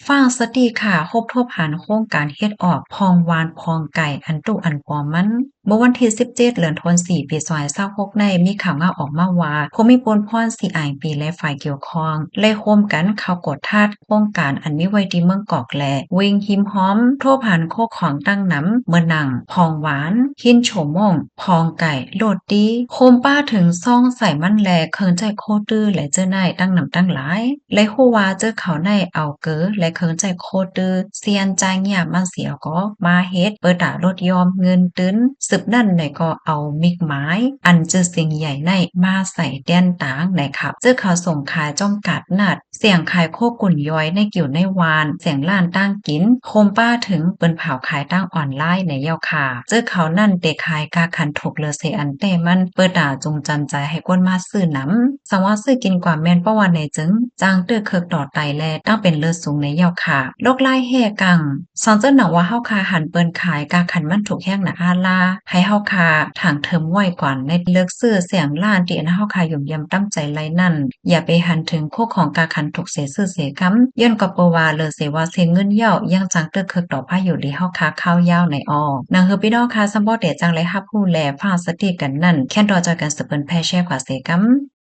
ฟ้างสติค่ะครบทบหันโครงการเฮ็ดออกพองวานพองไก่อันตุอันปอมมันเมื่อวันที่17เดือนธันวาคมปี2026ในมีข่าวงาออกมาว่าภูมิพลพร CIP และฝ่ายเกี่ยวข้องได้ร่วมกันเข้ากดทัดโครงการอันมีไว้ที่เมืองกอกแลเวงหิมฮ้อมทบหันโคกของตั้งน้ำเมื่อนังพองหวานหินโฉมงพองไก่โลดดีโคมป้าถึงซ่องใส่มันแลเคิงใจโคตื้อและเจ้านายตั้งนำตั้งหลายและฮู้ว่าเจ้าเขาในเอาเก๋อและเคิงใจโคตื้อเซียนใจเงียบมันเสียก็มาเฮ็ดเปิดตารถยอมเงินตื้นสืบนั่นในก็เอามิกไม้อันจือเสียงใหญ่ในมาใส่แดนตางนะครับเจ้าเขาส่งขายจ้องกัดนัดเสียงขายโคกุ่นย้อยในกิ่วในวานเสียงล้านตั้งกินโคมป้าถึงเปิ้นเผาขายตั้งออนไลน์ในเย้าค่ะเจ้าเขานั่นเตขายกาขันถกเลอเซอันเต้มันเปิดตาจงจันใจให้ก้นมาซื้อน้ำสังว่าซื้อกินกว่าแม่นเพราะว่าในจึงจางเตื้อเคิกต่อไตแลตั้งเป็นเลือดสูงในเย้าค่ะโลกไล่แห่กังสอนเจ้าหนังว่าเฮาคาหันเปิ้นขายกาขันมันถูกแห้งนะอาลาให้เฮาคาทางเทิมไว้ก่อนในเลิกซื้อเสียงล้านที่อันเฮาคายุ่มยำตั้งใจไล่นั่นอย่าไปหันถึงโคของกาขันถูกเสียซื้อเสียคำย้อนก็เปว่าเลยเสว่าเสียเงินเย้ายังจังเตื้อเคิกต่อพาอยู่ดีเฮาคาข้าวยาวในออนางเฮอพี่น้องค่ะซัมบ่ได้จังไรฮับผู้แลฟ้าสติกันนั่นแค่นรอจอยกันสืบเปิ้นแพ่แช่กว่าเสกำ